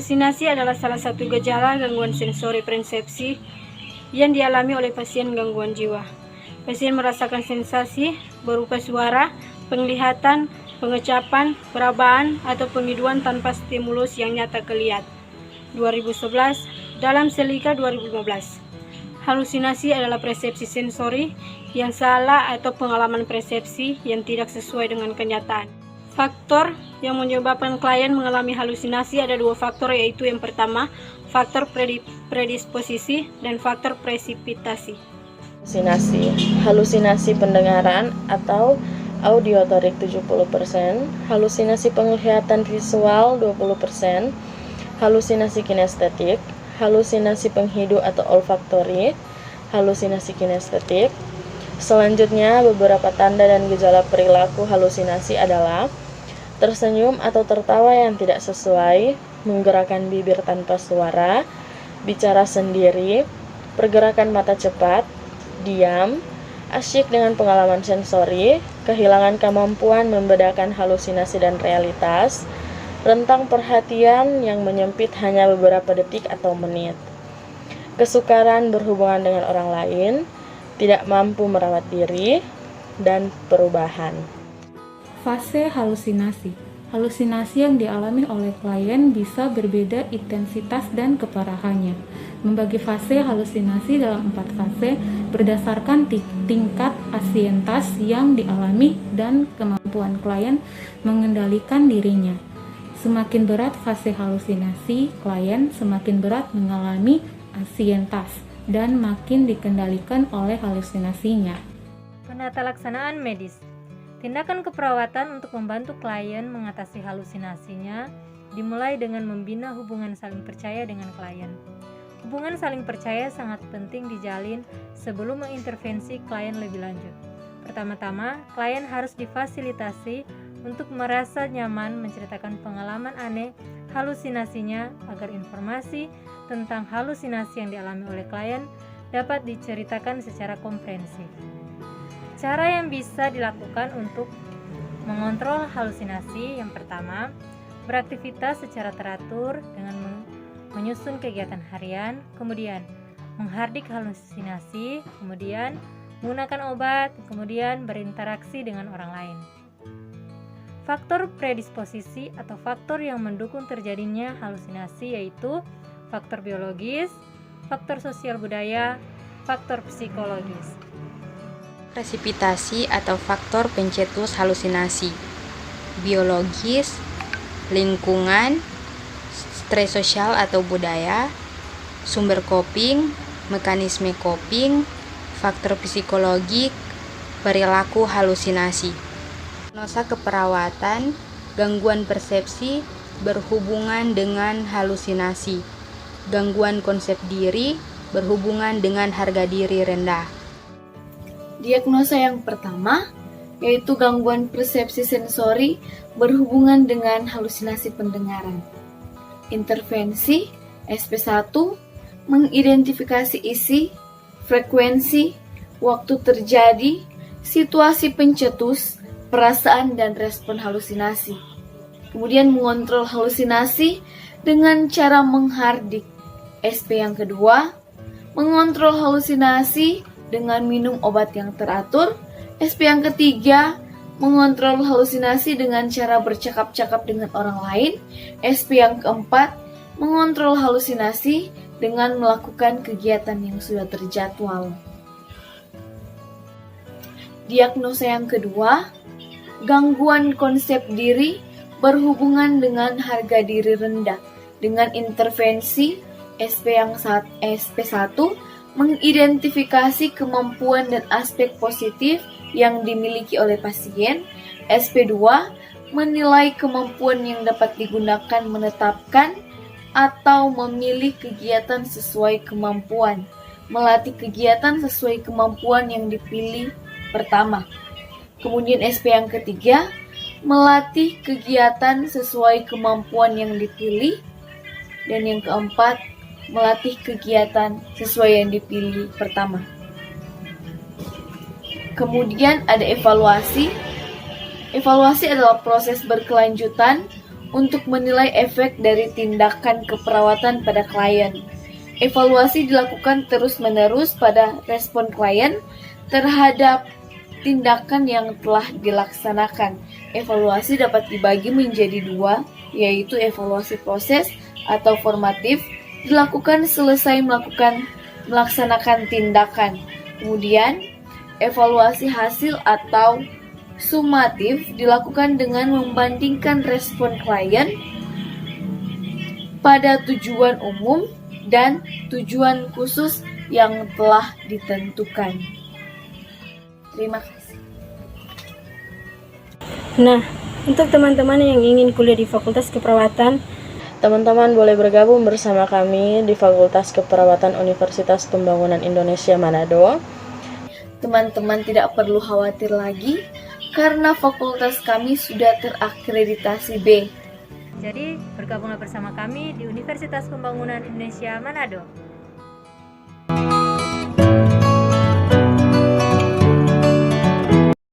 Halusinasi adalah salah satu gejala gangguan sensori persepsi yang dialami oleh pasien gangguan jiwa. Pasien merasakan sensasi berupa suara, penglihatan, pengecapan, perabaan, atau pengiduan tanpa stimulus yang nyata kelihatan. 2011 dalam Selika 2015. Halusinasi adalah persepsi sensori yang salah atau pengalaman persepsi yang tidak sesuai dengan kenyataan. Faktor yang menyebabkan klien mengalami halusinasi ada dua faktor, yaitu yang pertama, faktor predisposisi dan faktor presipitasi. Halusinasi pendengaran atau audiotorik 70%, halusinasi penglihatan visual 20%, halusinasi kinestetik, halusinasi penghidu atau olfaktori, halusinasi kinestetik. Selanjutnya, beberapa tanda dan gejala perilaku halusinasi adalah tersenyum atau tertawa yang tidak sesuai, menggerakkan bibir tanpa suara, bicara sendiri, pergerakan mata cepat, diam, asyik dengan pengalaman sensori, kehilangan kemampuan membedakan halusinasi dan realitas, rentang perhatian yang menyempit hanya beberapa detik atau menit, kesukaran berhubungan dengan orang lain, tidak mampu merawat diri, dan perubahan. Fase halusinasi. Halusinasi yang dialami oleh klien bisa berbeda intensitas dan keparahannya. Membagi fase halusinasi dalam 4 fase berdasarkan tingkat anxietas yang dialami dan kemampuan klien mengendalikan dirinya. Semakin berat fase halusinasi, klien semakin berat mengalami anxietas dan makin dikendalikan oleh halusinasinya. Penata laksanaan medis. Tindakan keperawatan untuk membantu klien mengatasi halusinasinya dimulai dengan membina hubungan saling percaya dengan klien. Hubungan saling percaya sangat penting dijalin sebelum mengintervensi klien lebih lanjut. Pertama-tama, klien harus difasilitasi untuk merasa nyaman menceritakan pengalaman aneh halusinasinya agar informasi tentang halusinasi yang dialami oleh klien dapat diceritakan secara komprehensif. Cara yang bisa dilakukan untuk mengontrol halusinasi, yang pertama, beraktivitas secara teratur dengan menyusun kegiatan harian, kemudian menghardik halusinasi, kemudian menggunakan obat, kemudian berinteraksi dengan orang lain. Faktor predisposisi atau faktor yang mendukung terjadinya halusinasi yaitu faktor biologis, faktor sosial budaya, faktor psikologis. Presipitasi atau faktor pencetus halusinasi. Biologis, lingkungan, stres sosial atau budaya, sumber coping, mekanisme coping, faktor psikologik, perilaku halusinasi. Diagnosa keperawatan, gangguan persepsi berhubungan dengan halusinasi. Gangguan konsep diri berhubungan dengan harga diri rendah. Diagnosa yang pertama yaitu gangguan persepsi sensori berhubungan dengan halusinasi pendengaran. Intervensi SP1 mengidentifikasi isi, frekuensi, waktu terjadi, situasi pencetus, perasaan dan respon halusinasi. Kemudian mengontrol halusinasi dengan cara menghardik. SP yang kedua, mengontrol halusinasi dengan minum obat yang teratur. SP yang ketiga, mengontrol halusinasi dengan cara bercakap-cakap dengan orang lain. SP yang keempat, mengontrol halusinasi dengan melakukan kegiatan yang sudah terjadwal. Diagnosa yang kedua, gangguan konsep diri berhubungan dengan harga diri rendah. Dengan intervensi SP1 mengidentifikasi kemampuan dan aspek positif yang dimiliki oleh pasien. SP2 menilai kemampuan yang dapat digunakan menetapkan atau memilih kegiatan sesuai kemampuan. Melatih kegiatan sesuai kemampuan yang dipilih pertama. Kemudian SP yang ketiga, melatih kegiatan sesuai kemampuan yang dipilih. Dan yang keempat, melatih kegiatan sesuai yang dipilih pertama. Kemudian ada evaluasi. Evaluasi adalah proses berkelanjutan untuk menilai efek dari tindakan keperawatan pada klien. Evaluasi dilakukan terus-menerus pada respon klien terhadap tindakan yang telah dilaksanakan. Evaluasi dapat dibagi menjadi dua, yaitu evaluasi proses atau formatif dilakukan selesai melaksanakan tindakan. Kemudian, evaluasi hasil atau sumatif dilakukan dengan membandingkan respon klien pada tujuan umum dan tujuan khusus yang telah ditentukan. Terima kasih. Nah, untuk teman-teman yang ingin kuliah di Fakultas Keperawatan, teman-teman boleh bergabung bersama kami di Fakultas Keperawatan Universitas Pembangunan Indonesia Manado. Teman-teman tidak perlu khawatir lagi karena fakultas kami sudah terakreditasi B. Jadi, bergabunglah bersama kami di Universitas Pembangunan Indonesia Manado.